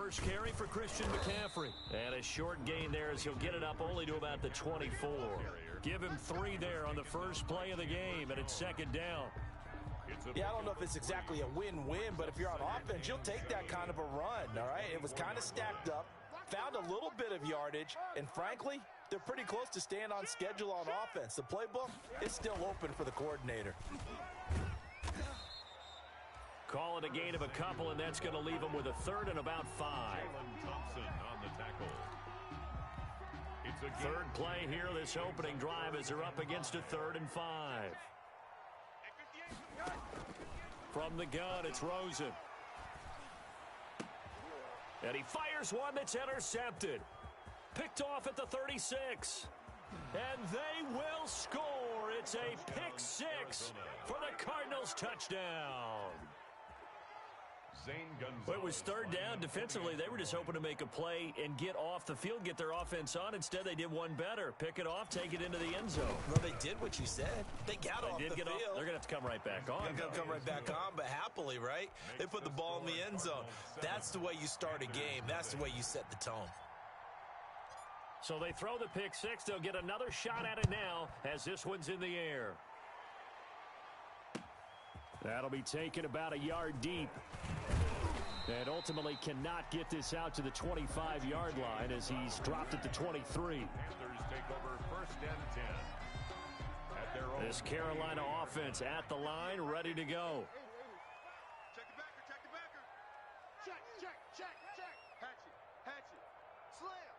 first carry for Christian McCaffrey. And a short gain there as he'll get it up only to about the 24. Give him 3 there on the first play of the game, and it's second down. Yeah, I don't know if it's exactly a win-win, but if you're on offense, you'll take that kind of a run, all right? It was kind of stacked up, found a little bit of yardage, and frankly, they're pretty close to staying on schedule on offense. The playbook is still open for the coordinator. Call it a gain of a couple, and that's going to leave them with a third and about 5. Thompson on the tackle. It's a third play here this opening drive as they're up against a 3rd and 5. From the gun, it's Rosen. And he fires one that's intercepted. Picked off at the 36. And they will score. It's a pick 6 for the Cardinals touchdown. Well, it was 3rd down. Defensively, they were just hoping to make a play and get off the field, get their offense on. Instead, they did one better. Pick it off, take it into the end zone. Well, they did what you said. They got off the field. They're going to have to come right back on. They're going to come right back on, but happily, right? They put the ball in the end zone. That's the way you start a game. That's the way you set the tone. So they throw the pick 6. They'll get another shot at it now as this one's in the air. That'll be taken about a yard deep. And ultimately cannot get this out to the 25-yard line as he's dropped at the 23. Panthers take over 1st and 10. At their own. This Carolina offense at the line, ready to go. Check the backer, check the backer. Check, check, check, check. Hatch it. Slam.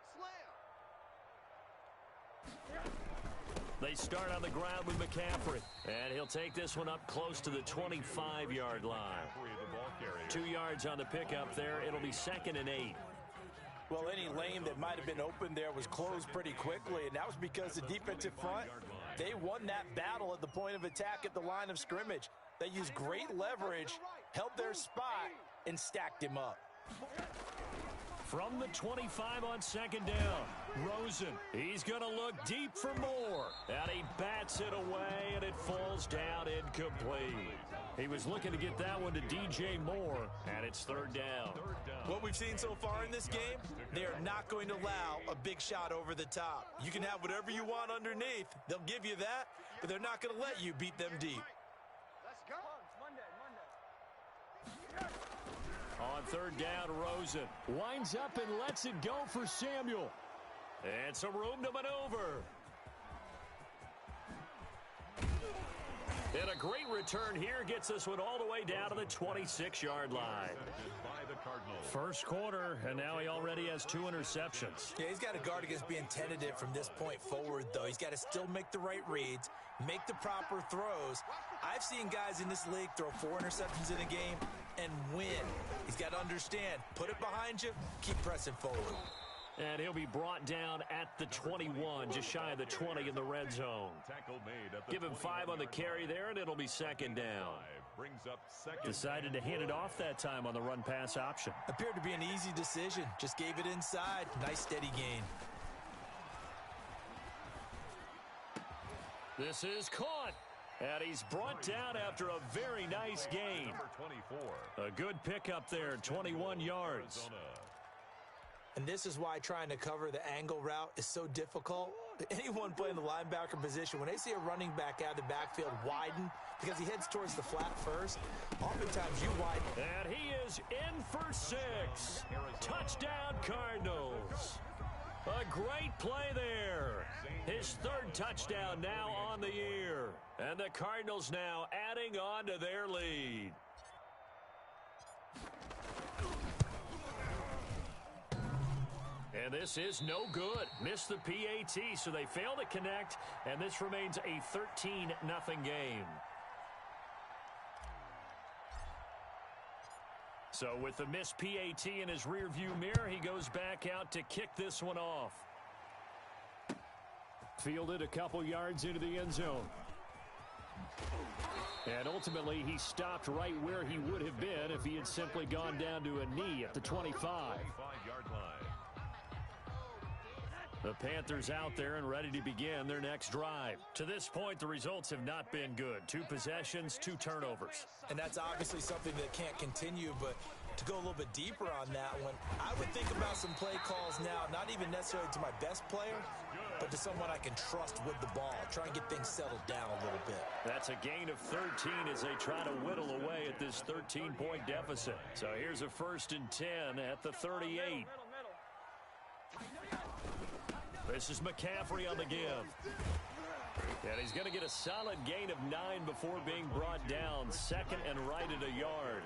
They start on the ground with McCaffrey. And he'll take this one up close to the 25-yard line. 2 yards on the pickup there. It'll be 2nd and 8. Well, any lane that might have been open there was closed pretty quickly, and that was because the defensive front, they won that battle at the point of attack at the line of scrimmage. They used great leverage, held their spot, and stacked him up. From the 25 on 2nd down, Rosen. He's going to look deep for more. And he bats it away, and it falls down incomplete. He was looking to get that one to DJ Moore, and it's 3rd down. What we've seen so far in this game, they are not going to allow a big shot over the top. You can have whatever you want underneath. They'll give you that, but they're not going to let you beat them deep. Let's go. Monday. On 3rd down, Rosen winds up and lets it go for Samuel. And some room to maneuver. And a great return here gets this one all the way down to the 26-yard line. First quarter, and now he already has 2 interceptions. Yeah, he's got to guard against being tentative from this point forward, though. He's got to still make the right reads, make the proper throws. I've seen guys in this league throw 4 interceptions in a game and win. He's got to understand, put it behind you, keep pressing forward. And he'll be brought down at the 21, just shy of the 20 in the red zone. Give him 5 on the carry there, and it'll be 2nd down. Decided to hand it off that time on the run-pass option. Appeared to be an easy decision. Just gave it inside. Nice, steady gain. This is caught. And he's brought down after a very nice gain. A good pickup there, 21 yards. And this is why trying to cover the angle route is so difficult. Anyone playing the linebacker position, when they see a running back out of the backfield widen because he heads towards the flat first, oftentimes you widen. And he is in for 6. Touchdown, Cardinals. A great play there. His 3rd touchdown now on the year. And the Cardinals now adding on to their lead. And this is no good. Missed the PAT, so they fail to connect, and this remains a 13-0 game. So with the missed PAT in his rearview mirror, he goes back out to kick this one off. Fielded a couple yards into the end zone. And ultimately, he stopped right where he would have been if he had simply gone down to a knee at the 25. The Panthers out there and ready to begin their next drive. To this point, the results have not been good. 2 possessions, 2 turnovers. And that's obviously something that can't continue, but To go a little bit deeper on that one, I would think about some play calls now, not even necessarily to my best player, but to someone I can trust with the ball. Try and get things settled down a little bit. That's a gain of 13 as they try to whittle away at this 13-point deficit. So here's a 1st and 10 at the 38. This is McCaffrey on the give. And he's going to get a solid gain of 9 before being brought down. 2nd and right at a yard.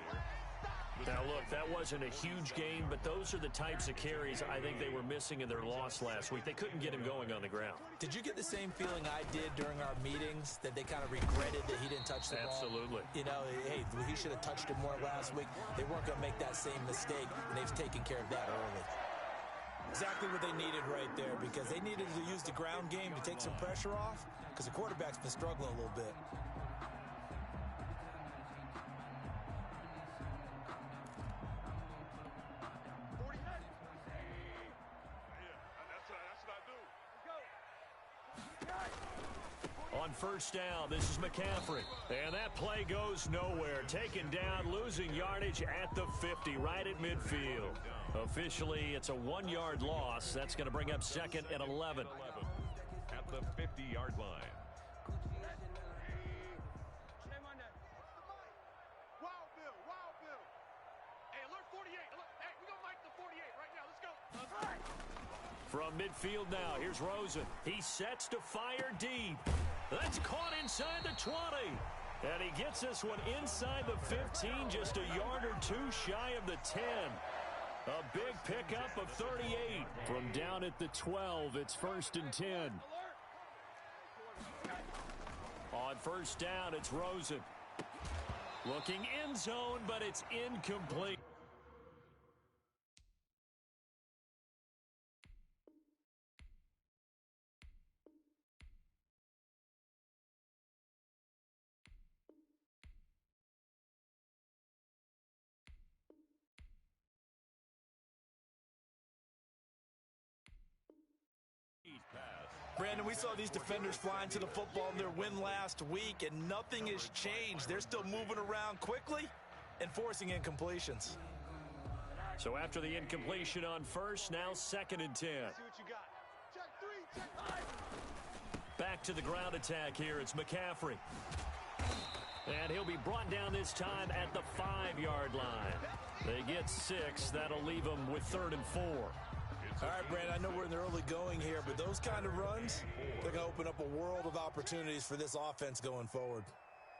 Now, look, that wasn't a huge gain, but those are the types of carries I think they were missing in their loss last week. They couldn't get him going on the ground. Did you get the same feeling I did during our meetings, that they kind of regretted that he didn't touch the ball? Absolutely. You know, hey, he should have touched it more last week. They weren't going to make that same mistake, and they've taken care of that early. Exactly what they needed right there, because they needed to use the ground game to take some pressure off, because the quarterback's been struggling a little bit. On 1st down, this is McCaffrey. And that play goes nowhere. Taken down, losing yardage at the 50, right at midfield. Officially, it's a 1-yard loss. That's going to bring up 2nd and 11. At the 50-yard line. Wild Bill, Wild Bill. Hey, alert 48. Hey, we're going to mic the 48 right now. Let's go. From midfield now, here's Rosen. He sets to fire deep. That's caught inside the 20. And he gets this one inside the 15, just a yard or two shy of the 10. A big pickup of 38. From down at the 12, it's 1st and 10. On 1st down, it's Rosen. Looking end zone, but it's incomplete. Brandon, we saw these defenders flying to the football in their win last week, and nothing has changed. They're still moving around quickly and forcing incompletions. So after the incompletion on 1st, now 2nd and 10. See what you got. Check 3, check 5. Back to the ground attack here. It's McCaffrey. And he'll be brought down this time at the 5-yard line. They get 6. That'll leave them with 3rd and 4. All right, Brandon, I know we're in the early going here, but those kind of runs, they're going to open up a world of opportunities for this offense going forward.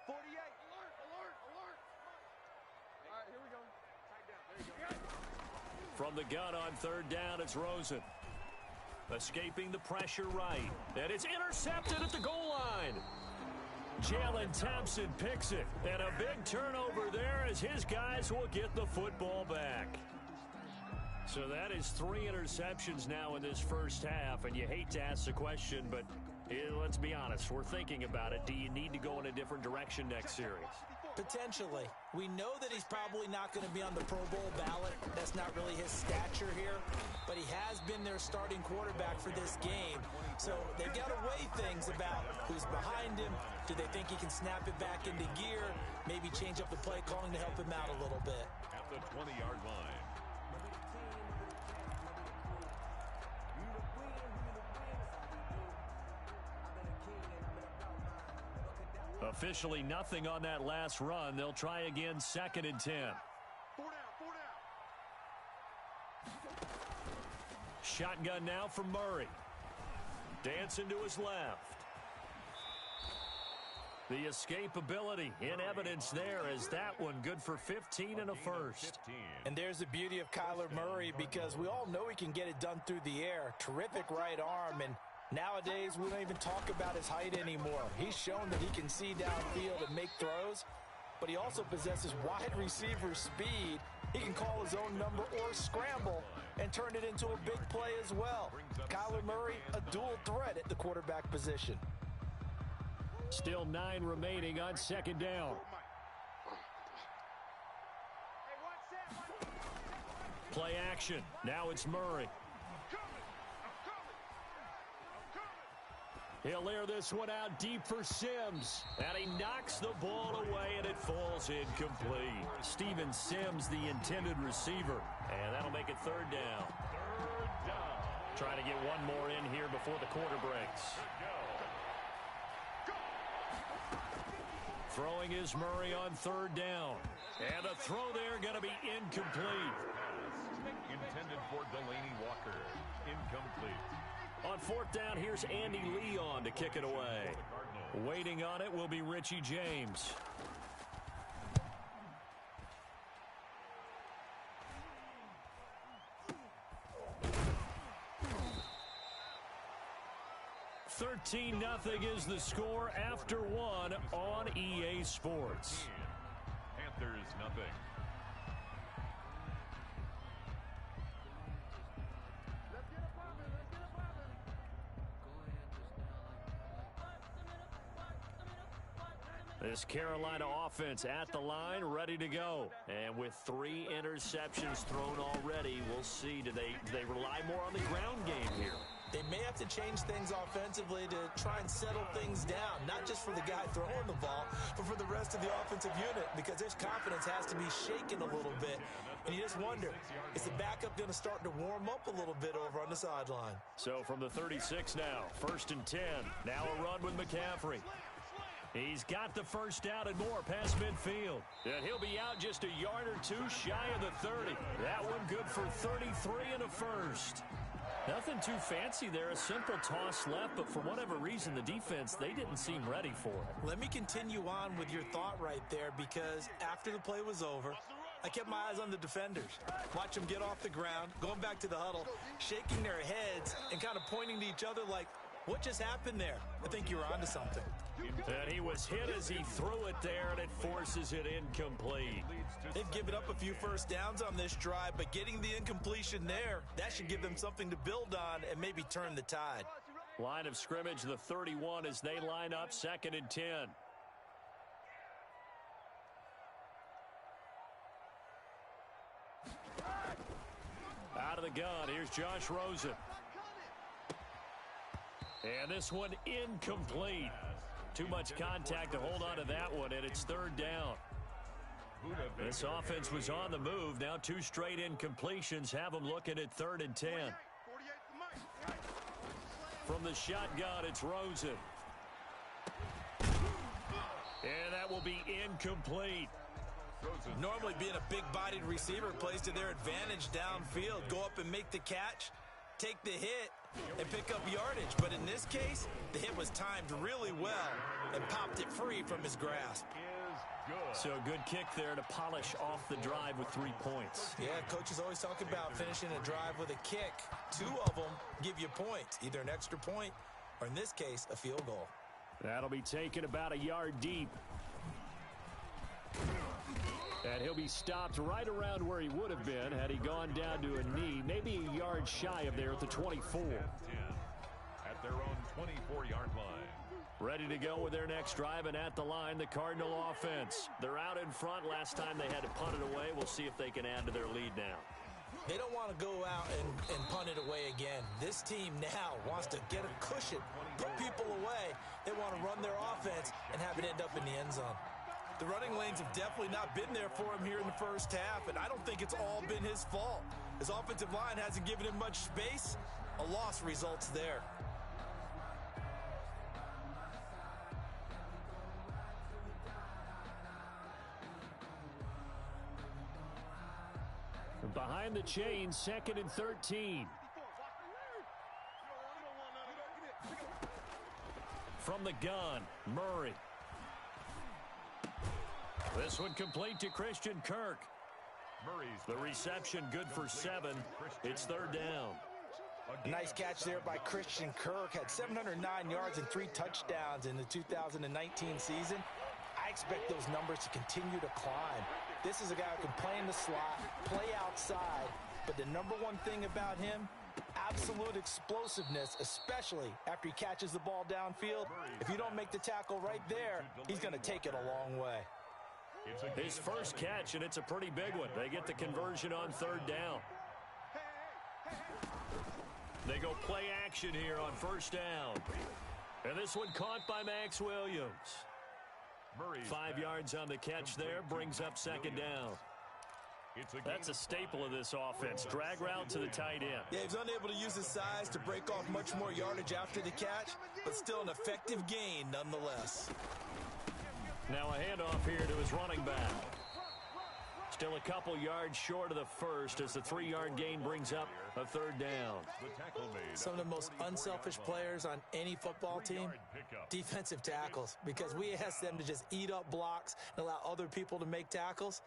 48, alert, alert, alert. All right, here we go. Tight down, there you go. From the gun on 3rd down, it's Rosen. Escaping the pressure right. And it's intercepted at the goal line. Jalen Thompson picks it. And a big turnover there as his guys will get the football back. So that is 3 interceptions now in this first half, and you hate to ask the question, but let's be honest, we're thinking about it. Do you need to go in a different direction next series? Potentially. We know that he's probably not going to be on the Pro Bowl ballot. That's not really his stature here, but he has been their starting quarterback for this game. So they've got to weigh things about who's behind him. Do they think he can snap it back into gear? Maybe change up the play calling to help him out a little bit. At the 20-yard line. Officially nothing on that last run. They'll try again 2nd and 10. 4 down, 4 down. Shotgun now from Murray. Dancing to his left. The escapability in evidence there as that one good for 15 and a first. And there's the beauty of Kyler Murray, because we all know he can get it done through the air. Terrific right arm, and nowadays we don't even talk about his height anymore. He's shown that he can see downfield and make throws, but he also possesses wide receiver speed. He can call his own number or scramble and turn it into a big play as well. Kyler Murray, a dual threat at the quarterback position. Still 9 remaining on 2nd down. Play action. Now it's Murray. He'll air this one out deep for Sims. And he knocks the ball away, and it falls incomplete. Steven Sims, the intended receiver. And that'll make it third down. Third down. Trying to get one more in here before the quarter breaks. Throwing is Murray on third down. And the throw there going to be incomplete. Intended for Delaney Walker. Incomplete. On fourth down, here's Andy Leon to kick it away. Waiting on it will be Richie James. $13-0 is the score after one on EA Sports. Panthers nothing. This Carolina offense at the line, ready to go. And with 3 interceptions thrown already, we'll see. Do they rely more on the ground game here? They may have to change things offensively to try and settle things down, not just for the guy throwing the ball, but for the rest of the offensive unit, because their confidence has to be shaken a little bit. And you just wonder, is the backup going to start to warm up a little bit over on the sideline? So from the 36 now, 1st and 10. Now a run with McCaffrey. He's got the first down and more past midfield. And he'll be out just a yard or two shy of the 30. That one good for 33 and a first. Nothing too fancy there, a simple toss left, but for whatever reason, the defense, they didn't seem ready for it. Let me continue on with your thought right there, because after the play was over, I kept my eyes on the defenders. Watch them get off the ground, going back to the huddle, shaking their heads and kind of pointing to each other like, what just happened there? I think you were onto something. And he was hit as he threw it there, and it forces it incomplete. They've given up a few first downs on this drive, but getting the incompletion there, that should give them something to build on and maybe turn the tide. Line of scrimmage, the 31, as they line up 2nd and 10. Out of the gun, here's Josh Rosen. And this one incomplete. Too much contact to hold on to that one, and it's 3rd down. This offense was on the move. Now 2 straight incompletions have them looking at 3rd and 10. From the shotgun, it's Rosen. And that will be incomplete. Normally being a big-bodied receiver plays to their advantage downfield. Go up and make the catch, take the hit, and pick up yardage. But in this case, the hit was timed really well and popped it free from his grasp. So a good kick there to polish off the drive with 3 points. Yeah, coaches always talk about finishing a drive with a kick. 2 of them give you points, either an extra point or, in this case, a field goal. That'll be taken about a yard deep. And he'll be stopped right around where he would have been had he gone down to a knee, maybe a yard shy of there at the 24. At their own 24-yard line. Ready to go with their next drive, and at the line, the Cardinal offense. They're out in front. Last time they had to punt it away. We'll see if they can add to their lead now. They don't want to go out and punt it away again. This team now wants to get a cushion, put people away. They want to run their offense and have it end up in the end zone. The running lanes have definitely not been there for him here in the first half, and I don't think it's all been his fault. His offensive line hasn't given him much space. A loss results there. Behind the chains, 2nd and 13. From the gun, Murray. This one complete to Christian Kirk. The reception good for 7. It's 3rd down. A nice catch there by Christian Kirk. Had 709 yards and 3 touchdowns in the 2019 season. I expect those numbers to continue to climb. This is a guy who can play in the slot, play outside, but the number one thing about him, absolute explosiveness, especially after he catches the ball downfield. If you don't make the tackle right there, he's going to take it a long way. His first catch, and it's a pretty big one. They get the conversion on 3rd down. They go play action here on 1st down. And this one caught by Max Williams. 5 yards on the catch there, brings up second down. That's a staple of this offense. Drag route to the tight end. Yeah, he's unable to use his size to break off much more yardage after the catch, but still an effective gain nonetheless. Now a handoff here to his running back. Still a couple yards short of the first as the 3-yard gain brings up a third down. Some of the most unselfish players on any football team, defensive tackles, because we ask them to just eat up blocks and allow other people to make tackles.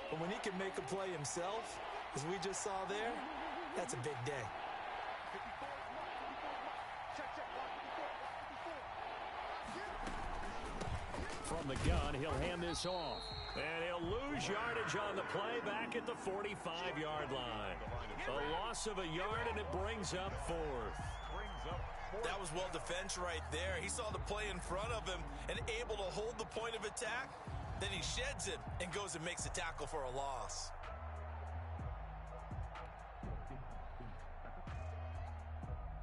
But when he can make a play himself, as we just saw there, that's a big day. From the gun, he'll hand this off. And he'll lose yardage on the play back at the 45-yard line. A loss of a yard, and it brings up fourth. That was well defense right there. He saw the play in front of him and able to hold the point of attack. Then he sheds it and goes and makes a tackle for a loss.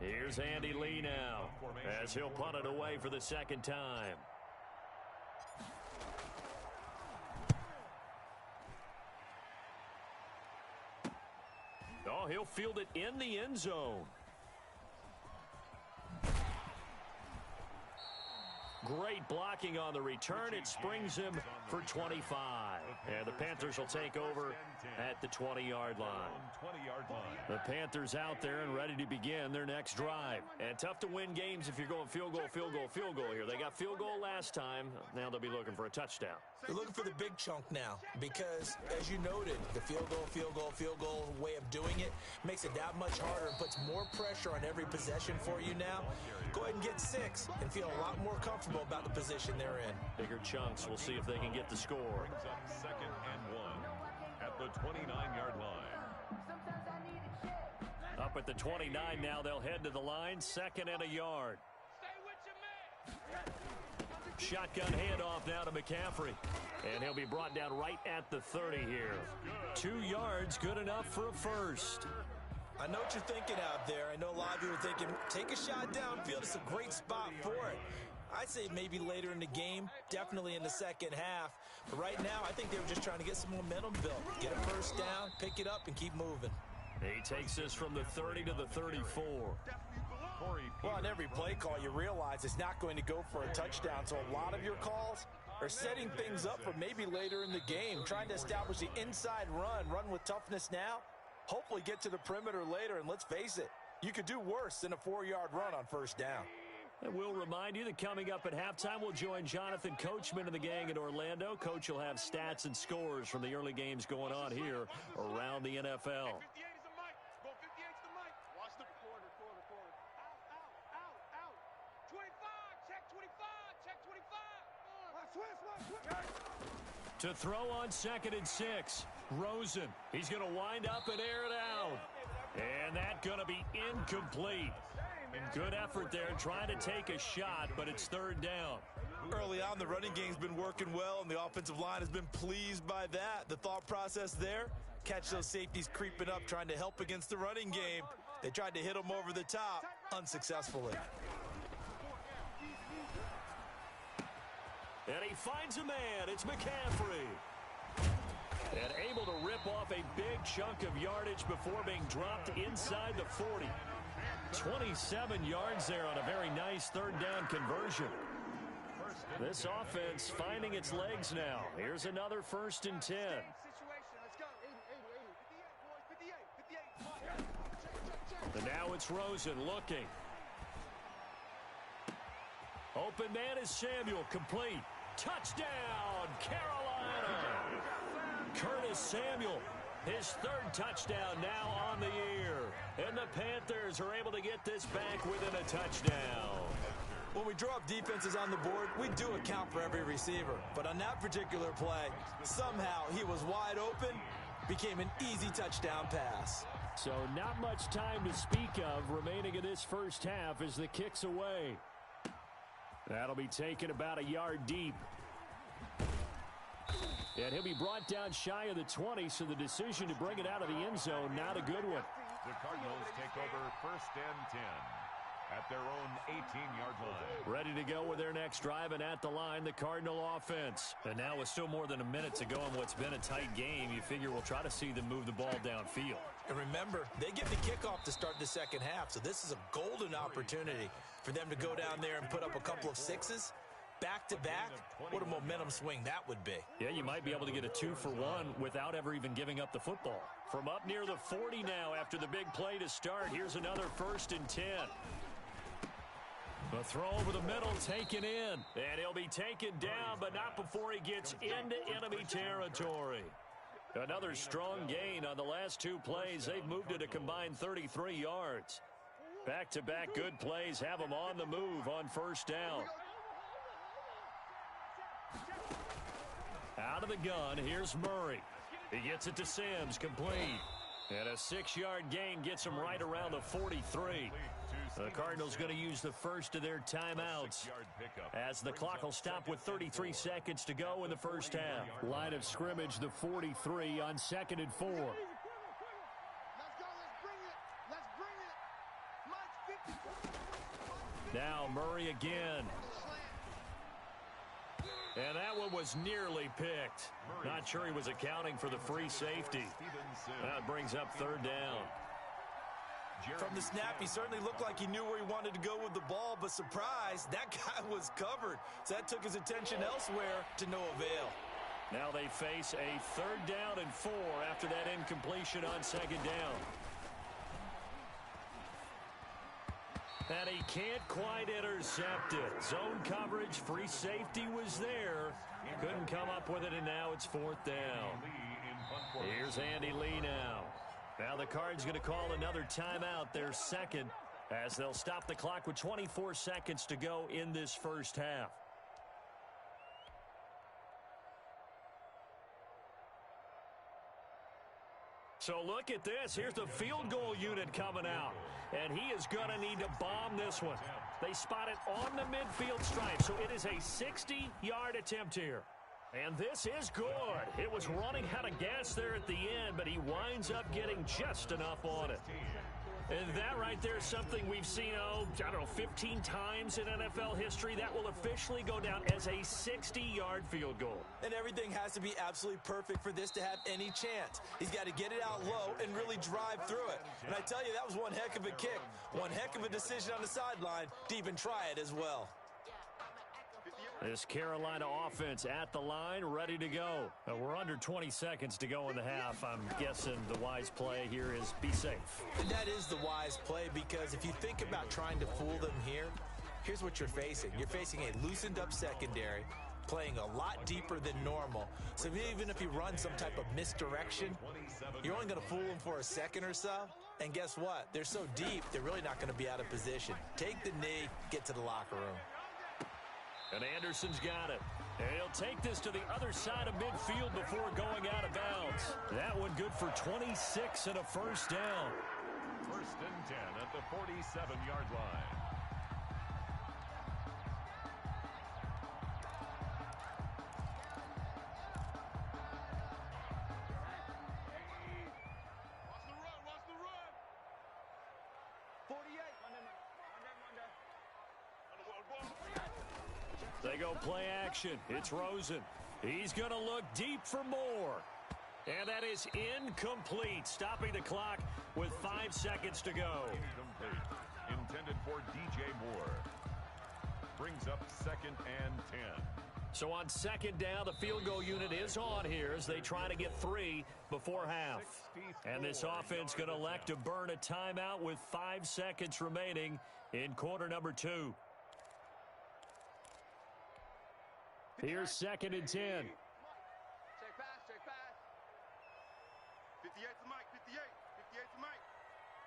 Here's Andy Lee now as he'll punt it away for the second time. Oh, he'll field it in the end zone. Great blocking on the return. It springs him for 25. And the Panthers will take over at the 20-yard line. The Panthers out there and ready to begin their next drive. And tough to win games if you're going field goal, field goal, field goal here. They got field goal last time. Now they'll be looking for a touchdown. They're looking for the big chunk now because, as you noted, the field goal, field goal, field goal way of doing it makes it that much harder and puts more pressure on every possession for you now. Go ahead and get 6 and feel a lot more comfortable about the position they're in. Bigger chunks. We'll see if they can get the score. Brings up 2nd and 1 at the 29-yard line. Up at the 29 now, they'll head to the line. 2nd and a yard. Shotgun handoff now to McCaffrey. And he'll be brought down right at the 30 here. 2 yards, good enough for a first. I know what you're thinking out there. I know a lot of you are thinking, take a shot downfield. It's a great spot for it. I'd say maybe later in the game, definitely in the second half. But right now, I think they were just trying to get some momentum built. Get a first down, pick it up, and keep moving. He takes this from the 30 to the 34. Well, on every play call, you realize it's not going to go for a touchdown. So a lot of your calls are setting things up for maybe later in the game, trying to establish the inside run with toughness now, hopefully get to the perimeter later. And let's face it, you could do worse than a 4-yard run on first down. And we'll remind you that coming up at halftime, we'll join Jonathan Coachman and the gang in Orlando. Coach will have stats and scores from the early games going on here around the NFL. To throw on 2nd and 6, Rosen. He's going to wind up and air it out. And that's going to be incomplete. Good effort there trying to take a shot, but it's 3rd down. Early on, the running game's been working well, and the offensive line has been pleased by that. The thought process there, catch those safeties creeping up, trying to help against the running game. They tried to hit them over the top, unsuccessfully. And he finds a man. It's McCaffrey. And able to rip off a big chunk of yardage before being dropped inside the 40. 27 yards there on a very nice 3rd down conversion. This offense finding its legs now. Here's another 1st and 10. And now it's Rosen looking. Open man is Samuel, complete. Touchdown, Carolina! Curtis Samuel, his 3rd touchdown now on the year. And the Panthers are able to get this back within a touchdown. When we draw up defenses on the board, we do account for every receiver. But on that particular play, somehow he was wide open, became an easy touchdown pass. So not much time to speak of remaining in this first half as the kick's away. That'll be taken about a yard deep. And he'll be brought down shy of the 20, so the decision to bring it out of the end zone, not a good one. The Cardinals take over 1st and 10. at their own 18-yard line. Ready to go with their next drive, and at the line, the Cardinal offense. And now with still more than a minute to go in what's been a tight game, you figure we'll try to see them move the ball downfield. And remember, they get the kickoff to start the second half, so this is a golden opportunity for them to go down there and put up a couple of sixes. Back-to-back, what a momentum swing that would be. Yeah, you might be able to get a 2-for-1 without ever even giving up the football. From up near the 40 now after the big play to start, here's another 1st and 10. The throw over the middle taken in, and he'll be taken down, but not before he gets into enemy territory. Another strong gain on the last 2 plays. They've moved it a combined 33 yards. Back-to-back good plays have them on the move on 1st down. Out of the gun, here's Murray. He gets it to Sims, complete. And a 6-yard gain gets him right around the 43. The Cardinals going to use the first of their timeouts as the clock will stop with 33 seconds to go in the first half. Line of scrimmage, the 43 on 2nd and 4. Let's go. Let's bring it. Let's bring it. Mike 50. Now Murray again. And that one was nearly picked. Not sure he was accounting for the free safety. That brings up 3rd down. From the snap, he certainly looked like he knew where he wanted to go with the ball, but surprise, that guy was covered. So that took his attention elsewhere to no avail. Now they face a 3rd down and 4 after that incompletion on 2nd down. And he can't quite intercept it. Zone coverage, free safety was there. Couldn't come up with it, and now it's 4th down. Here's Andy Lee now. Now the Cards going to call another timeout, their 2nd, as they'll stop the clock with 24 seconds to go in this first half. So look at this. Here's the field goal unit coming out. And he is going to need to bomb this one. They spot it on the midfield stripe, so it is a 60-yard attempt here. And this is good. It was running out of gas there at the end, but he winds up getting just enough on it. And that right there is something we've seen, 15 times in NFL history. That will officially go down as a 60-yard field goal. And everything has to be absolutely perfect for this to have any chance. He's got to get it out low and really drive through it. And I tell you, that was one heck of a kick. One heck of a decision on the sideline to even try it as well. This Carolina offense at the line, ready to go. We're under 20 seconds to go in the half. I'm guessing the wise play here is be safe. And that is the wise play, because if you think about trying to fool them here, here's what you're facing. You're facing a loosened up secondary, playing a lot deeper than normal. So even if you run some type of misdirection, you're only going to fool them for a second or so. And guess what? They're so deep, they're really not going to be out of position. Take the knee, get to the locker room. And Anderson's got it. And he'll take this to the other side of midfield before going out of bounds. That one good for 26 and a 1st down. 1st and 10 at the 47-yard line. Watch the run. 48. They go play action. It's Rosen. He's going to look deep for more. And that is incomplete, stopping the clock with 5 seconds to go. Incomplete. Intended for DJ Moore. Brings up 2nd and 10. So on 2nd down, the field goal unit is on here as they try to get 3 before half. And this offense going to elect to burn a timeout with 5 seconds remaining in quarter number 2. Here's 2nd and 10. Check pass. 58 to Mike. 58 to Mike.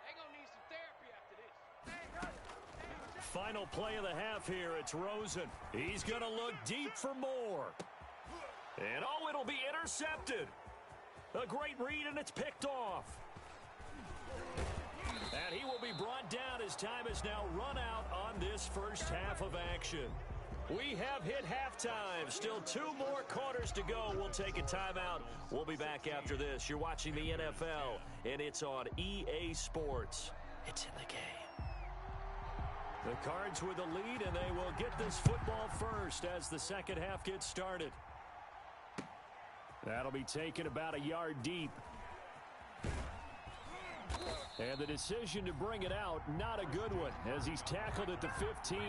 They gonna need some therapy after this. Final play of the half here. It's Rosen. He's going to look deep for more. And it'll be intercepted. A great read, and it's picked off. And he will be brought down as time is now run out on this first half of action. We have hit halftime. Still 2 more quarters to go. We'll take a timeout. We'll be back after this. You're watching the NFL, and it's on EA Sports. It's in the game. The Cards with the lead, and they will get this football first as the second half gets started. That'll be taken about a yard deep. And the decision to bring it out, not a good one, as he's tackled at the 15.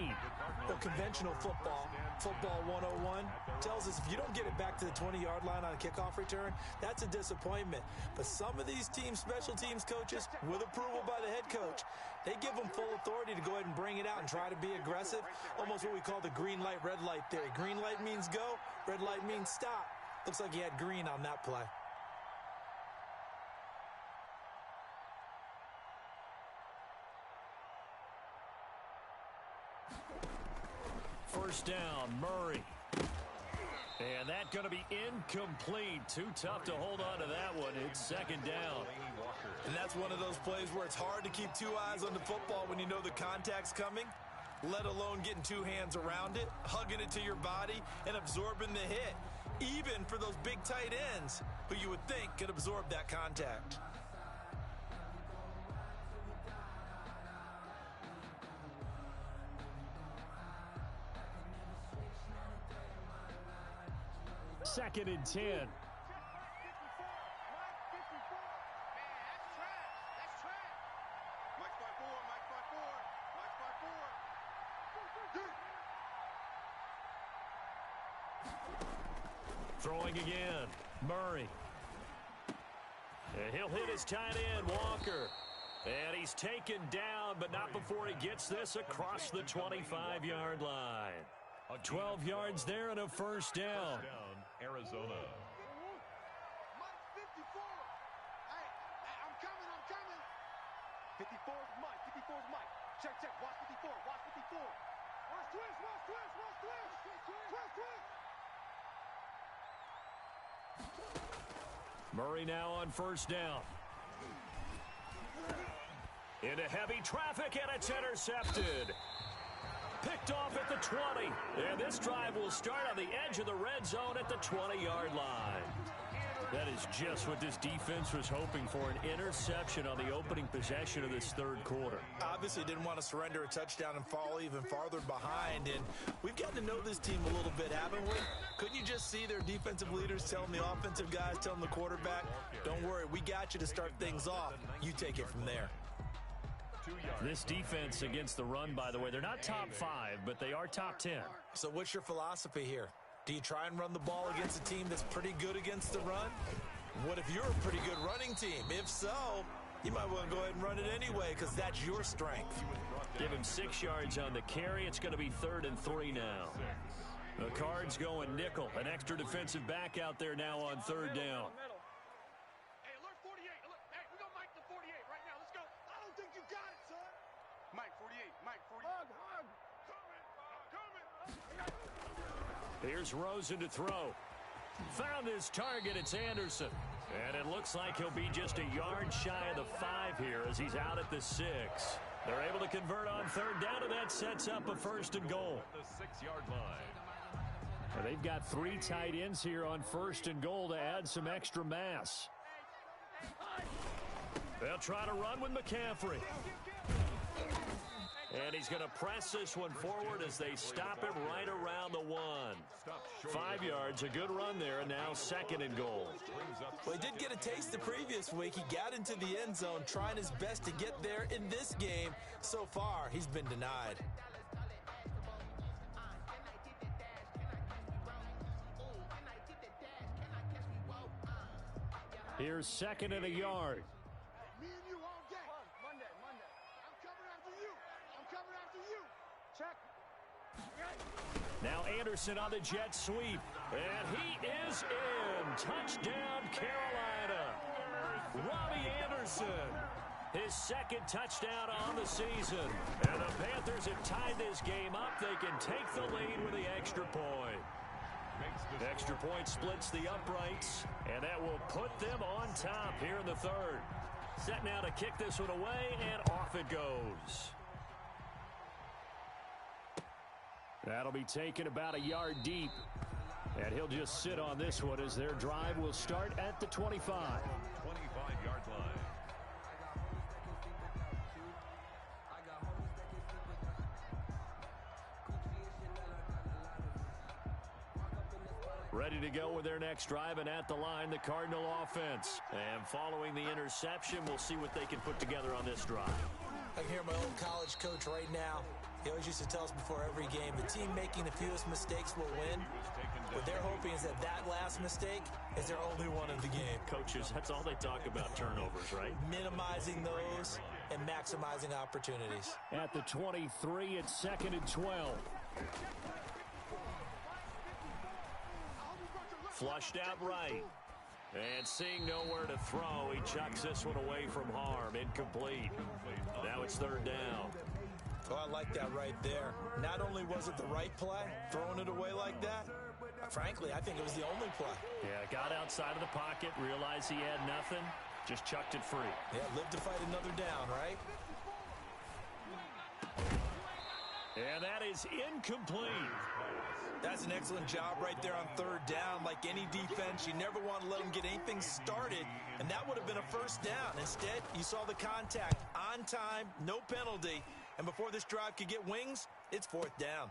Well, conventional football 101, tells us if you don't get it back to the 20-yard line on a kickoff return, that's a disappointment. But some of these special teams coaches, with approval by the head coach, they give them full authority to go ahead and bring it out and try to be aggressive, almost what we call the green light, red light theory. Green light means go, red light means stop. Looks like he had green on that play. First down, Murray. And that's going to be incomplete. Too tough to hold on to that one. It's second down. And that's one of those plays where it's hard to keep two eyes on the football when you know the contact's coming, let alone getting two hands around it, hugging it to your body, and absorbing the hit, even for those big tight ends who you would think could absorb that contact. Second and 10. Mike 54. Man, that's trash. That's trash. Mike's by 4. Mike's by 4. Mike's by 4. Throwing again. Murray. And he'll hit his tight end, Walker. And he's taken down, but not before he gets this across the 25-yard line. 12 yards there and a first down. Arizona. Mike 54. Hey, I'm coming. 54's Mike. 54's Mike. Check. Watch 54. Watch 54. Watch twist. Murray now on first down. Into heavy traffic, and it's intercepted. Picked off at the 20. And this drive will start on the edge of the red zone at the 20-yard line. That is just what this defense was hoping for, an interception on the opening possession of this third quarter. Obviously didn't want to surrender a touchdown and fall even farther behind. And we've gotten to know this team a little bit, haven't we? Couldn't you just see their defensive leaders telling the offensive guys, telling the quarterback, don't worry, we got you to start things off. You take it from there. This defense against the run, by the way, they're not top 5, but they are top 10. So what's your philosophy here? Do you try and run the ball against a team that's pretty good against the run? What if you're a pretty good running team? If so, you might want to go ahead and run it anyway because that's your strength. Give him 6 yards on the carry. It's going to be 3rd and 3 now. The Cards going nickel. An extra defensive back out there now on 3rd down. Hey, alert 48. Alert. Hey, we got Mike to 48 right now. Let's go. I don't think you got it, son. Mike 48. Mike 48. Hug. Coming. Here's Rosen to throw. Found his target. It's Anderson. And it looks like he'll be just a yard shy of the 5 here as he's out at the 6. They're able to convert on 3rd down, and that sets up a 1st and goal. The 6-yard line. And they've got 3 tight ends here on 1st and goal to add some extra mass. They'll try to run with McCaffrey. And he's going to press this one forward as they stop him right around the 1. 5 yards, a good run there, and now 2nd and goal. Well, he did get a taste the previous week. He got into the end zone, trying his best to get there in this game. So far, he's been denied. Here's 2nd and a yard. Me and you all day. Monday. I'm coming after you. Check. Now Anderson on the jet sweep. And he is in. Touchdown, Carolina. Robbie Anderson. His 2nd touchdown on the season. And the Panthers have tied this game up. They can take the lead with the extra point. Extra point splits the uprights, and that will put them on top here in the 3rd. Set now to kick this one away, and off it goes. That'll be taken about a yard deep. And he'll just sit on this one as their drive will start at the 25. 25-yard line. Ready to go with their next drive, and at the line, the Cardinal offense. And following the interception, we'll see what they can put together on this drive. I can hear my old college coach right now. He always used to tell us before every game, the team making the fewest mistakes will win. What they're hoping is that last mistake is their only one of the game. Coaches, that's all they talk about, turnovers, right? Minimizing those and maximizing opportunities. At the 23, it's 2nd and 12. Flushed out right. And seeing nowhere to throw, he chucks this one away from harm. Incomplete. Now it's 3rd down. Oh, I like that right there. Not only was it the right play, throwing it away like that, frankly, I think it was the only play. Yeah, got outside of the pocket, realized he had nothing, just chucked it free. Yeah, live to fight another down, right? And that is incomplete. That's an excellent job right there on 3rd down. Like any defense, you never want to let them get anything started, and that would have been a 1st down. Instead, you saw the contact on time, no penalty, and before this drive could get wings, it's 4th down.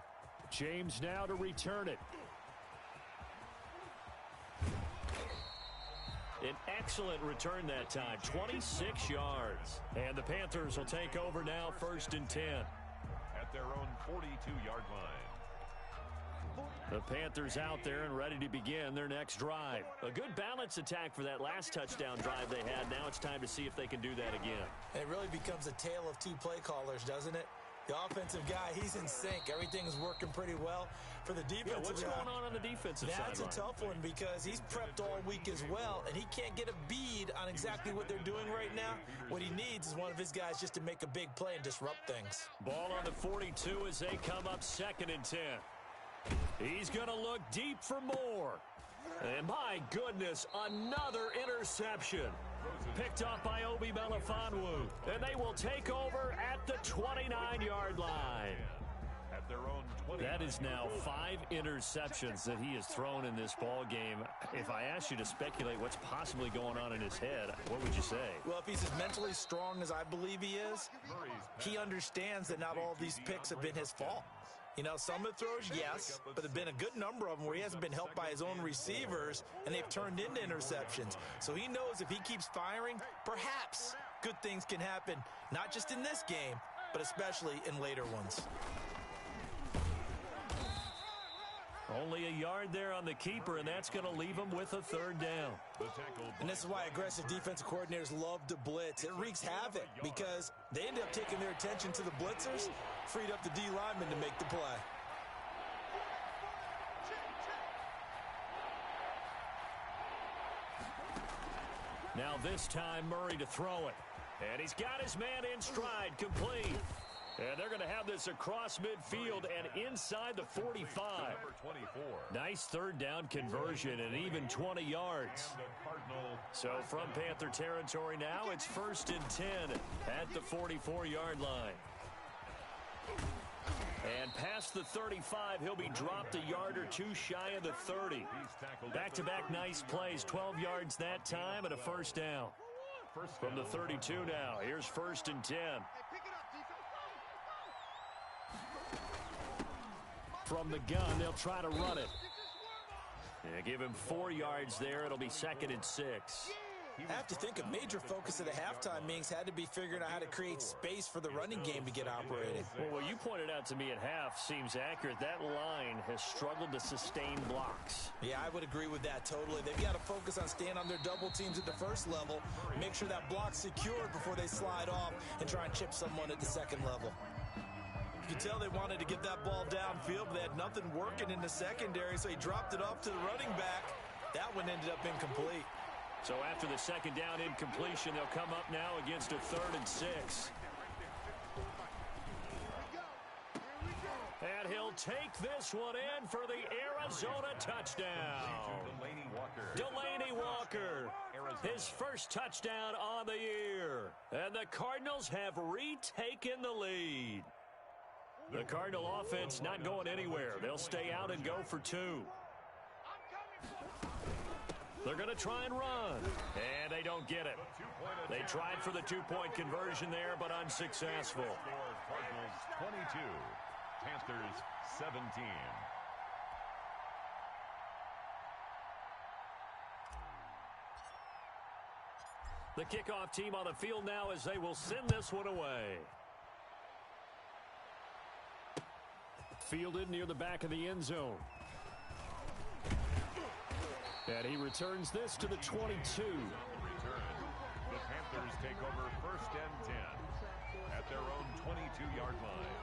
James now to return it. An excellent return that time, 26 yards. And the Panthers will take over now, 1st and 10. At their own 42-yard line. The Panthers out there and ready to begin their next drive. A good balance attack for that last touchdown drive they had. Now it's time to see if they can do that again. And it really becomes a tale of two play callers, doesn't it? The offensive guy, he's in sync. Everything's working pretty well. For the defensive what's guy, going on the defensive side? That's a tough one because he's prepped all week as well, and he can't get a bead on exactly what they're doing right now. What he needs is one of his guys just to make a big play and disrupt things. Ball on the 42 as they come up 2nd and 10. He's going to look deep for more. And my goodness, another interception. Picked off by Obi Melifonwu. And they will take over at the 29-yard line. At their own 20. That is now 5 interceptions that he has thrown in this ball game. If I asked you to speculate what's possibly going on in his head, what would you say? Well, if he's as mentally strong as I believe he is, he understands that not all these picks have been his fault. You know, some of the throws, yes, but there have been a good number of them where he hasn't been helped by his own receivers, and they've turned into interceptions. So he knows if he keeps firing, perhaps good things can happen, not just in this game, but especially in later ones. Only a yard there on the keeper, and that's going to leave him with a 3rd down. And this is why aggressive defensive coordinators love to blitz. It wreaks havoc because they end up taking their attention to the blitzers, freed up the D lineman to make the play. Now this time Murray to throw it. And he's got his man in stride, complete. And they're going to have this across midfield and inside the 45. Nice 3rd down conversion and even 20 yards. So from Panther territory now, it's 1st and 10 at the 44-yard line. And past the 35, he'll be dropped a yard or two shy of the 30. Back-to-back nice plays, 12 yards that time and a 1st down. From the 32 now, here's 1st and 10. From the gun, they'll try to run it. Yeah, give him 4 yards there. It'll be 2nd and 6. I have to think a major focus of the halftime meetings had to be figuring out how to create space for the running game to get operated. Well, what you pointed out to me at half seems accurate. That line has struggled to sustain blocks. Yeah, I would agree with that totally. They've got to focus on staying on their double teams at the 1st level, make sure that block's secured before they slide off and try and chip someone at the 2nd level. You could tell they wanted to get that ball downfield, but they had nothing working in the secondary, so he dropped it off to the running back. That one ended up incomplete. So after the 2nd down incompletion, they'll come up now against a 3rd and 6. And he'll take this one in for the Arizona touchdown. Delaney Walker, his first touchdown on the year. And the Cardinals have retaken the lead. The Cardinal offense not going anywhere. They'll stay out and go for 2. They're going to try and run, and they don't get it. They tried for the 2-point conversion there, but unsuccessful. Cardinals 22, Panthers 17. The kickoff team on the field now as they will send this one away. Fielded near the back of the end zone. And he returns this to the 22. Return. The Panthers take over 1st and 10 at their own 22-yard line.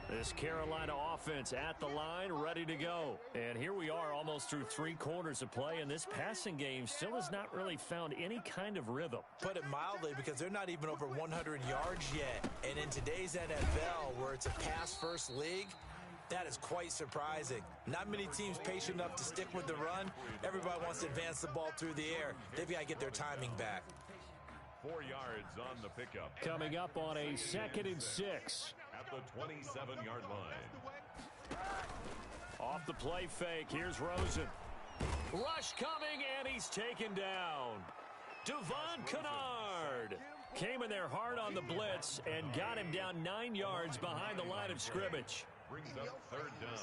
This Carolina offense at the line, ready to go. And here we are almost through 3 quarters of play, and this passing game still has not really found any kind of rhythm. Put it mildly, because they're not even over 100 yards yet. And in today's NFL, where it's a pass-first league, that is quite surprising. Not many teams patient enough to stick with the run. Everybody wants to advance the ball through the air. They've got to get their timing back. 4 yards on the pickup. Coming up on a 2nd and 6. At the 27-yard line. Off the play fake, here's Rosen. Rush coming, and he's taken down. Devon Kennard came in there hard on the blitz and got him down 9 yards behind the line of scrimmage. Brings up 3rd down.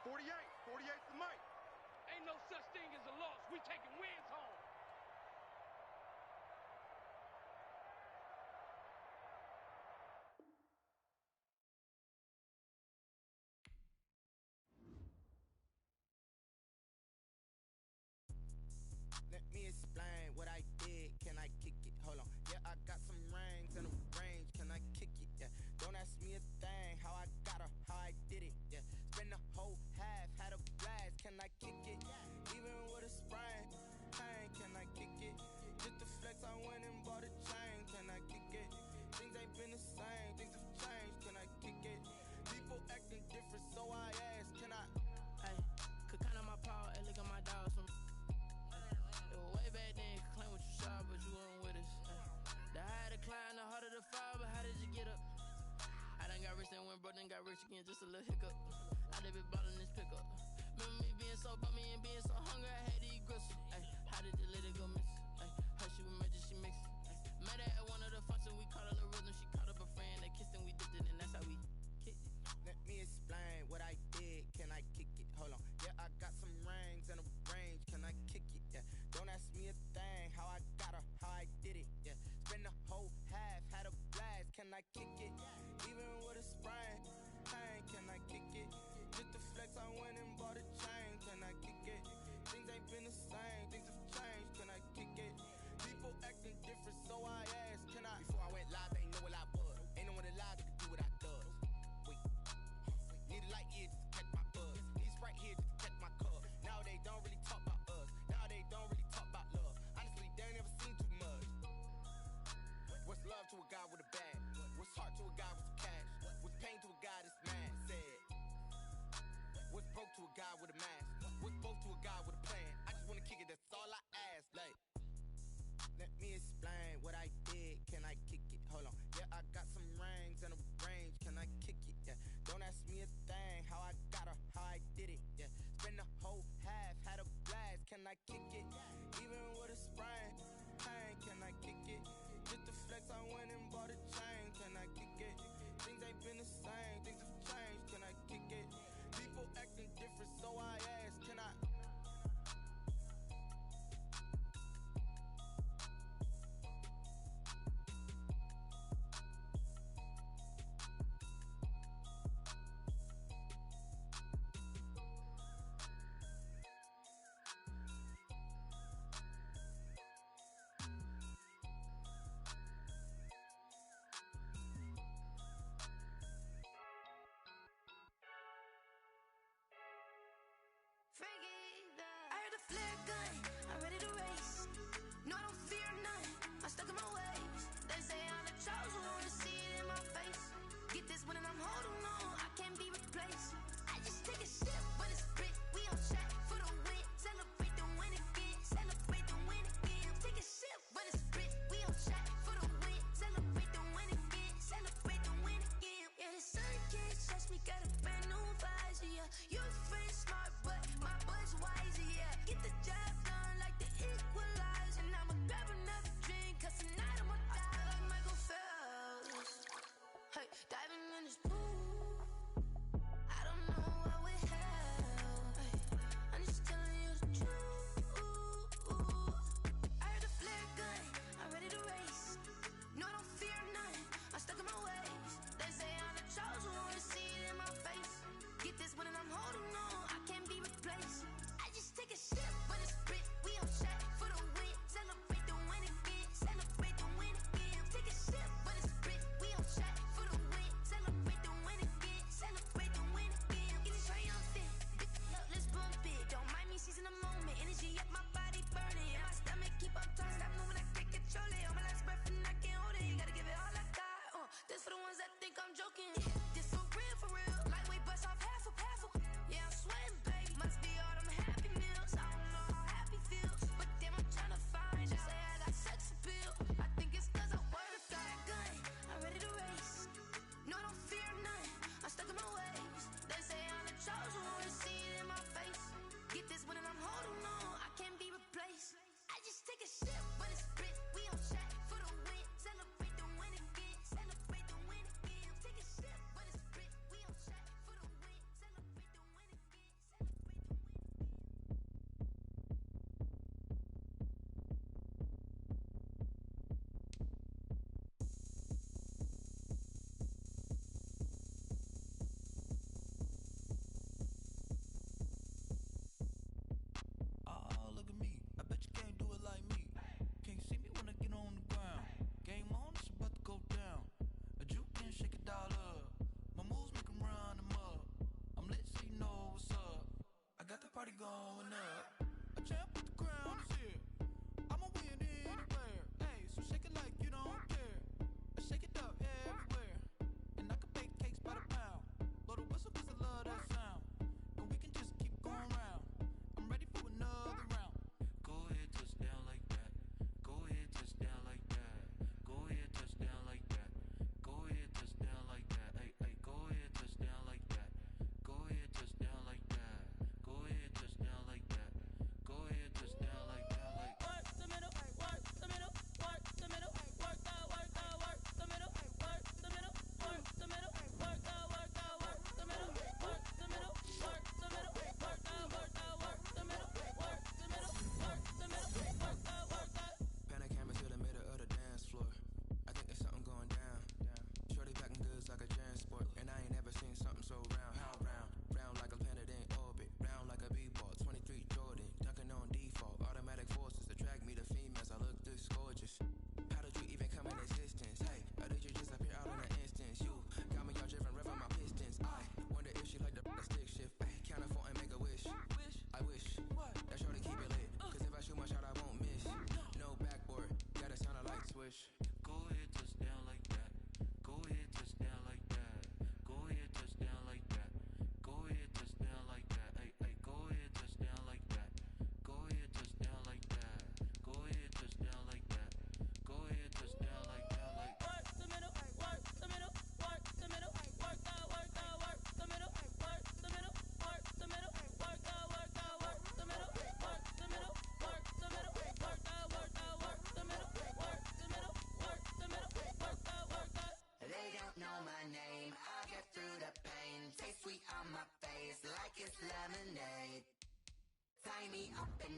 48's the mic. Ain't no such thing as a loss. We taking wins home. Let me explain what I did. Can I kick it? Hold on. Yeah, I got some rings and a range. Can I kick it? Yeah. Don't ask me a thing. How I got her, how I did it. Yeah. Spend the whole half, had a blast. Can I kick it? Even with a sprain. Pain, can I kick it? Just the flex, I went and bought a chain. Can I kick it? Things ain't been the same. Things have changed. Can I kick it? People acting different, so I asked. Can I? Hey, could count on my power and look at my dogs from. Way back then, you could claim what you saw, but you weren't with us. The higher the climb, the harder the fall, but how did you get up? I done got rich and went broke, then got rich again, just a little hiccup. I done been ballin' this pickup. Remember me being so bummy and being so hungry, I had to eat gristle. Ay, how did the lady go miss? Ay, her she was magic, she mixed. Met her at one of the functions, we caught a little rhythm, she caught up a friend, they kissed and we dipped it, and that's how we kicked it. Let me explain what I did. Can I kick it? Hold on. Yeah, I got some rings and a range. Can I kick it? Yeah. Don't ask me a thing. How I got her, how I did it. Yeah. Spend the whole half, had a blast. Can I kick it? Even with a sprain. Pain, can I kick it? Just the flex, I went and bought a chain. Can I kick it? Things ain't been the same. Things have changed. Can I kick it? People acting different, so I asked. Can I? Before I went live, they ain't know what I was. Ain't no one alive that could do what I does. Wait. Need a light here just to catch my buzz. Need Sprite here just to catch my cup. Now they don't really talk about us. Now they don't really talk about love. Honestly, they ain't never seen too much. What's love to a guy with a bag? What's heart to a guy with some cash? What's pain to a guy that's mad? Said. What's broke to a guy with a mask? What's both to a guy with a plan? I just wanna kick it, that's all I ask. Like, let me explain what I did. Can I kick it? Hold on. Yeah, I got some rings and a range. Can I kick it? Yeah. Don't ask me a thing. How I got her, how I did it. Yeah. Spend the whole half, had a blast. Can I kick it? Even with a sprain. Pain, can I kick it? Just the flex, I went and bought a chain. Can I kick it? Things ain't been the same. Things have changed. Can I kick it? People acting different, so I asked. Can I?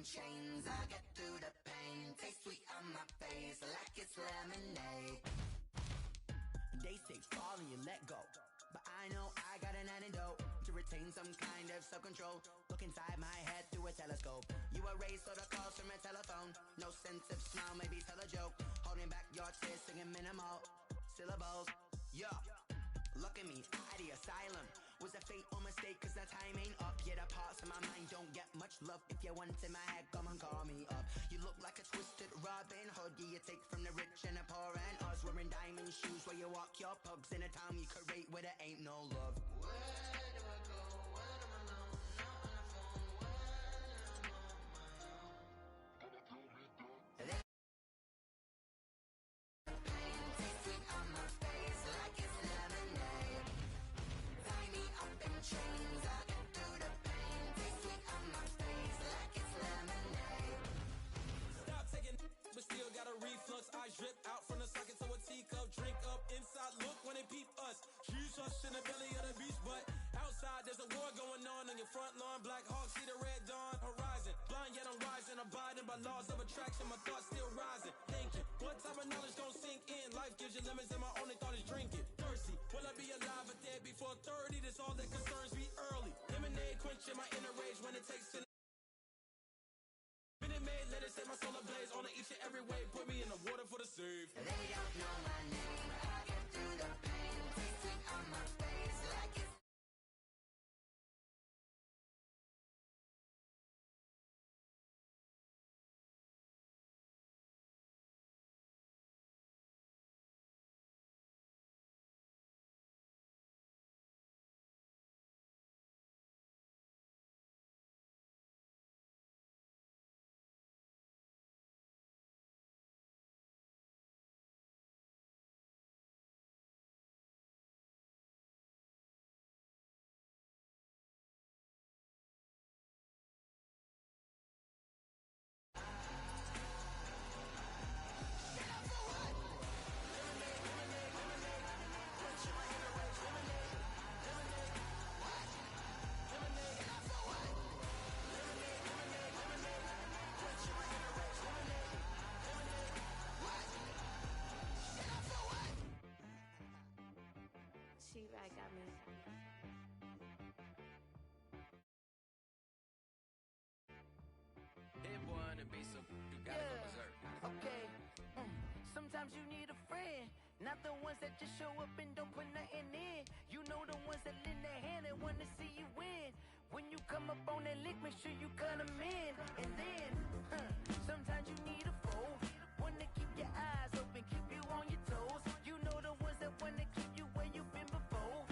in chains. I get through the pain. Taste sweet on my face like it's lemonade. They say fall and you let go, but I know I got an antidote to retain some kind of self-control. Look inside my head through a telescope. You erase all the calls from a telephone. No sense of smile, maybe tell a joke. Holding back your tears, singing minimal syllables. Yeah, look at me, at the asylum. Was a fate or mistake, cause the time ain't up. Yeah, the parts of my mind don't get much love. If you want in my head, come and call me up. You look like a twisted Robin Hood. Yeah, you take from the rich and the poor and us. Wearing diamond shoes where you walk your pugs in a town you create where there ain't no love. Where do I go when I'm alone? Not on the phone, when I'm on my own. Pain tastes sweet on my face like it's lemonade. Tie me up in chains, I get through the pain. Tastes sweet on my face like it's lemonade. Stop taking but still got a reflux. Eyes drip out from the socket to a teacup. Drink up inside, look when they peep us. Shoes us in the belly of the beach, but outside there's a war going on your front lawn. Black Hawk, see the red dawn horizon. Blind yet I'm rising, abiding by laws of attraction. My thoughts still rising. Thinking, what type of knowledge gon' sink in? Life gives you lemons and my only thought is drinking. Thirsty, will I be alive or dead before 30? That's all that concerns me early. Lemonade quenching my inner rage when it takes to minute maid, let it set my soul ablaze. On each and every way, put me in the water for the save. They don't know my name, I get through the pain. Taste sweet on my face like it's She-Rag got me. Hit one and be so you gotta go berserk. Okay. Sometimes you need a friend, not the ones that just show up and don't put nothing in. You know the ones that lend a hand and wanna see you win. When you come up on that lick, make sure you cut them in. And then, sometimes you need a foe, one to keep your eyes open, keep you on your toes. You know the ones that wanna keep you where you've been before.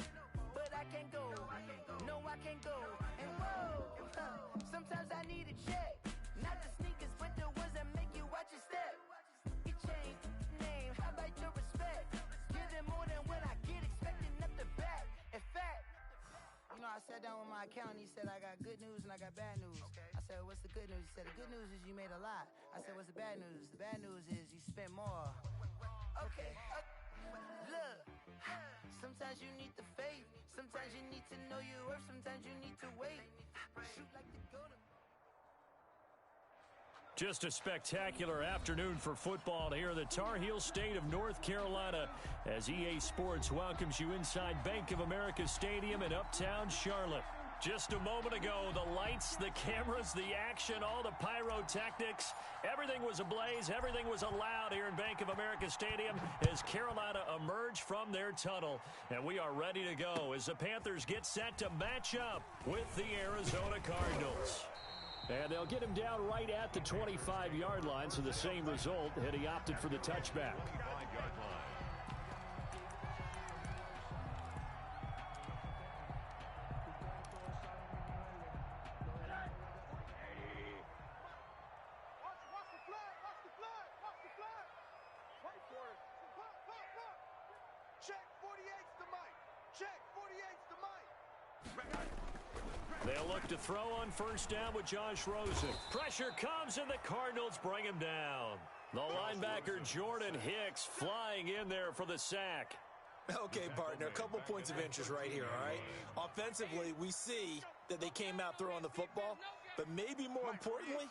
But I can't go, no I can't go. And whoa, sometimes I need a check. Not the sneakers, but the ones that make you watch your step. It changed name, how about your respect? Give them more than what I get, expecting nothing back. In fact, you know, I sat down with my accountant, he said I got good news and I got bad news. I said, what's the good news? He said, the good news is you made a lot. I said, what's the bad news? The bad news is you spent more. Okay, look, sometimes you need the faith, sometimes you need to know your worth, sometimes you need to wait. Shoot like the golden. Just a spectacular afternoon for football here in the Tar Heel state of North Carolina as EA Sports welcomes you inside Bank of America Stadium in Uptown Charlotte. Just a moment ago, the lights, the cameras, the action, all the pyrotechnics, everything was ablaze, everything was allowed here in Bank of America Stadium as Carolina emerged from their tunnel. And we are ready to go as the Panthers get set to match up with the Arizona Cardinals. And they'll get him down right at the 25-yard line, so the same result, and he opted for the touchback. 5-yard line. Watch the flag! Watch the flag! Watch the flag! Wait for it! Look! Check 48's the mic! Check 48's the mic! They'll look to throw on first down with Josh Rosen. Pressure comes, and the Cardinals bring him down. The linebacker Jordan Hicks flying in there for the sack. Okay, partner, a couple points of interest right here, all right? Offensively, we see that they came out throwing the football, but maybe more importantly,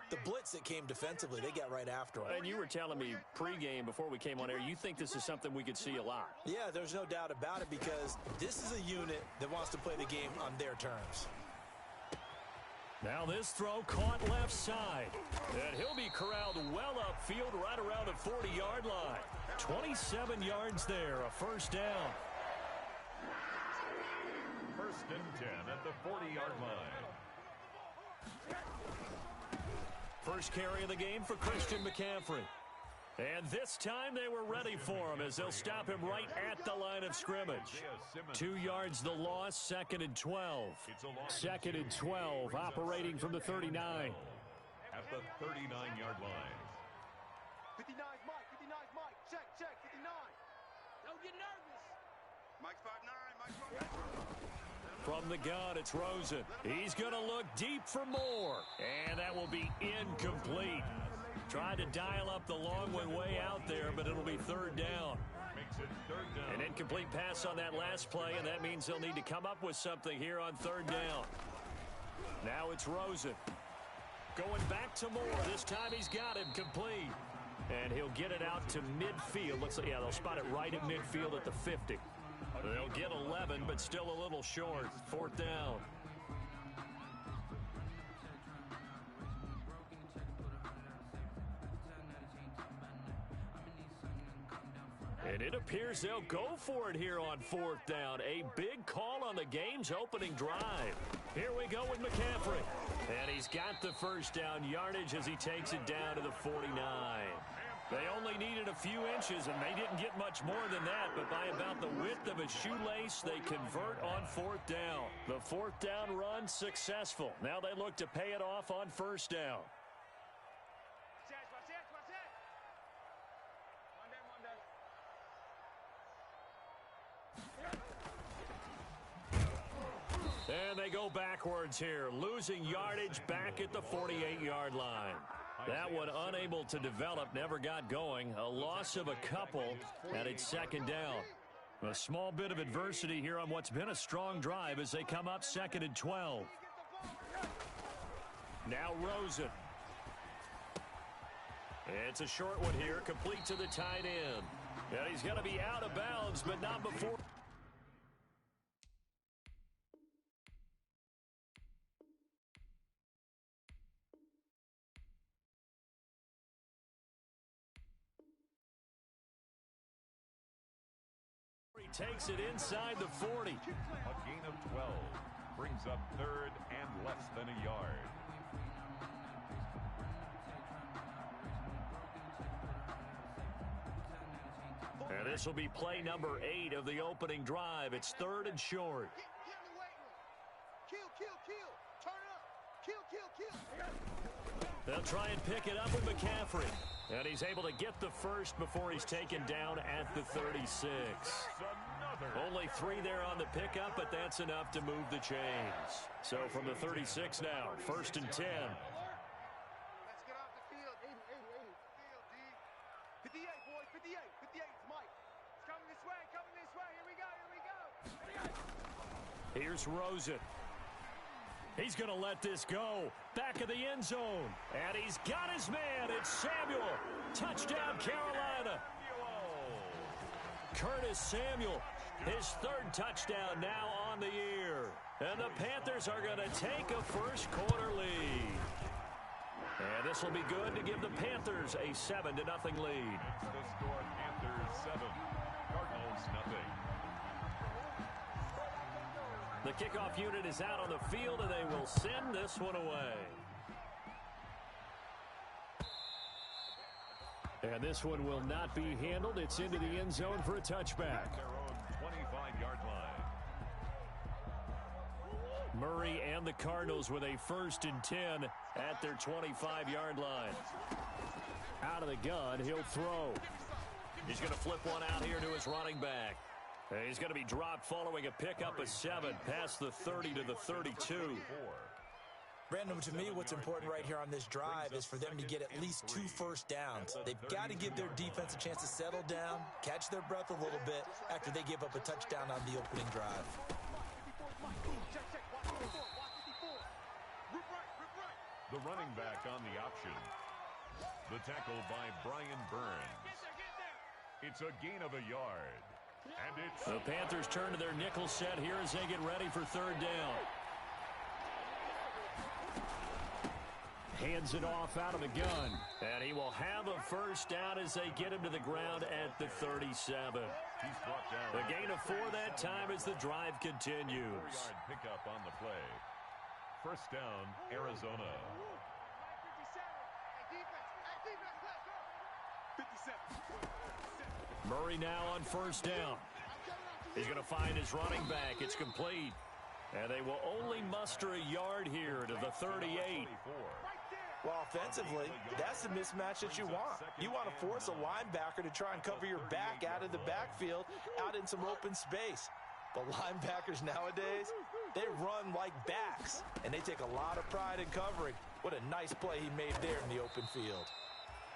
The blitz that came defensively, they got right after him. And you were telling me pregame before we came on air, you think this is something we could see a lot. Yeah, there's no doubt about it because this is a unit that wants to play the game on their terms. Now this throw caught left side. And he'll be corralled well upfield right around the 40-yard line. 27 yards there, a first down. First and 10 at the 40-yard line. First carry of the game for Christian McCaffrey. And this time they were ready for him as they'll stop him right at the line of scrimmage. 2 yards the loss, 2nd and 12. 2nd and 12, operating from the 39. At the 39-yard line. 59's Mike, 59's Mike. Check, 59. Don't get nervous. Mike's 5'9", Mike's 5'9". From the gun, it's Rosen. He's going to look deep for more. And that will be incomplete. Tried to dial up the long one way out there, but it'll be 3rd down. Makes it 3rd down. An incomplete pass on that last play, and that means they'll need to come up with something here on 3rd down. Now it's Rosen. Going back to Moore. This time he's got him complete. And he'll get it out to midfield. Looks like, yeah, they'll spot it right at midfield at the 50. They'll get 11, but still a little short. 4th down. And it appears they'll go for it here on 4th down. A big call on the game's opening drive. Here we go with McCaffrey. And he's got the first down yardage as he takes it down to the 49. They only needed a few inches, and they didn't get much more than that. But by about the width of a shoelace, they convert on 4th down. The 4th down run successful. Now they look to pay it off on 1st down. And they go backwards here, losing yardage back at the 48-yard line. That one unable to develop, never got going. A loss of a couple, and it's 2nd down. A small bit of adversity here on what's been a strong drive as they come up 2nd and 12. Now Rosen. It's a short one here, complete to the tight end. And he's going to be out of bounds, but not before. Takes it inside the 40. A gain of 12 brings up 3rd and less than a yard. And this will be play number 8 of the opening drive. It's 3rd and short. Kill. Turn it up. Kill. They'll try and pick it up with McCaffrey. And he's able to get the first before he's taken down at the 36. Only 3 there on the pickup, but that's enough to move the chains. So from the 36 now, 1st and 10. Let's get off the field. 80. Field, D. 58, boys. 58. 58, it's Mike. It's coming this way. Here we go. Here's Rosen. He's going to let this go. Back of the end zone. And he's got his man. It's Samuel. Touchdown, Carolina. Curtis Samuel, his 3rd touchdown now on the year. And the Panthers are going to take a first-quarter lead. And this will be good to give the Panthers a 7-0 lead. It's the score, Panthers 7, Cardinals nothing. The kickoff unit is out on the field, and they will send this one away. And this one will not be handled. It's into the end zone for a touchback. At their own 25-yard line. Murray and the Cardinals with a 1st and 10 at their 25-yard line. Out of the gun, he'll throw. He's going to flip one out here to his running back. And he's going to be dropped following a pickup of 7 past the 30 to the 32. Brandon, to me, what's important right here on this drive is for them to get at least 2 first downs. They've got to give their defense a chance to settle down, catch their breath a little bit after they give up a touchdown on the opening drive. Check. Watch 54. Rip right. The running back on the option. The tackle by Brian Burns. It's a gain of a yard. And it's... The Panthers turn to their nickel set here as they get ready for third down. Hands it off out of the gun. And he will have a first down as they get him to the ground at the 37. He's brought down. The gain of 4 that time as the drive continues. 4-yard pickup on the play. First down, Arizona. 57. Murray now on first down. He's going to find his running back. It's complete. And they will only muster a yard here to the 38. Well, offensively, that's the mismatch that you want. You want to force a linebacker to try and cover your back out of the backfield, out in some open space. But linebackers nowadays, they run like backs, and they take a lot of pride in covering. What a nice play he made there in the open field.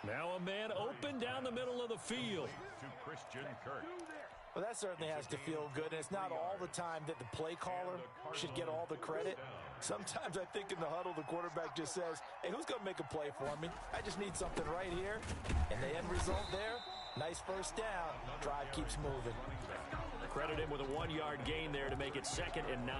Now a man open down the middle of the field. To Christian Kirk. Well, that certainly has to feel good, and it's not all the time that the play caller should get all the credit. Sometimes I think in the huddle, the quarterback just says, hey, who's going to make a play for me? I just need something right here. And the end result there, nice first down. Drive keeps moving. Credit him with a 1-yard gain there to make it 2nd and 9.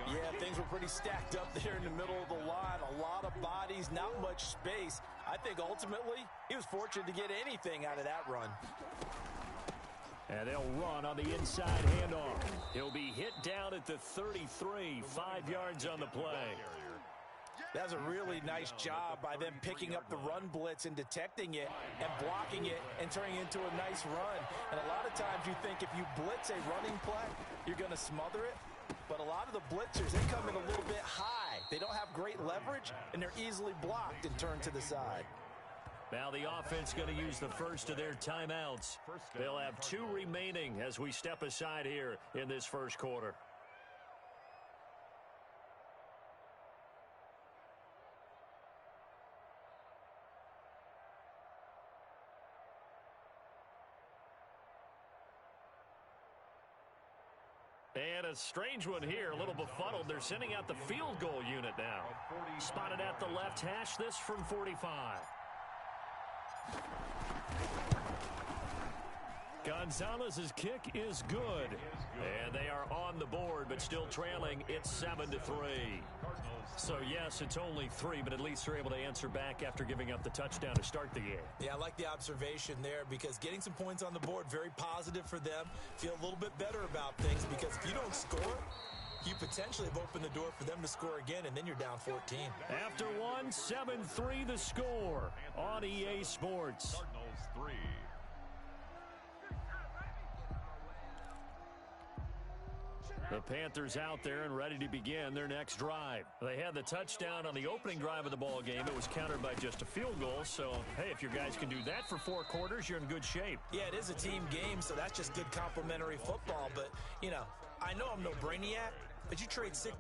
Yeah, things were pretty stacked up there in the middle of the line. A lot of bodies, not much space. I think ultimately he was fortunate to get anything out of that run. And they'll run on the inside handoff. He'll be hit down at the 33, 5 yards on the play. That was a really nice job by them picking up the run blitz and detecting it and blocking it and turning it into a nice run. And a lot of times you think if you blitz a running play, you're going to smother it. But a lot of the blitzers, they come in a little bit high. They don't have great leverage, and they're easily blocked and turned to the side. Now the offense going to use the first of their timeouts. They'll have 2 remaining as we step aside here in this first quarter. And a strange one here, a little befuddled. They're sending out the field goal unit now. Spotted at the left hash, this from 45. Gonzalez's kick is good. And they are on the board, but still trailing. It's 7-3. So, yes, it's only 3, but at least they're able to answer back after giving up the touchdown to start the game. Yeah, I like the observation there because getting some points on the board, very positive for them. Feel a little bit better about things because if you don't score, you potentially have opened the door for them to score again, and then you're down 14. After 1, 7-3 the score on EA Sports. Cardinals 3. The Panthers out there and ready to begin their next drive. They had the touchdown on the opening drive of the ball game. It was countered by just a field goal. So, hey, if your guys can do that for 4 quarters, you're in good shape. Yeah, it is a team game, so that's just good complimentary football. But, you know, I know I'm no brainiac, but you trade 6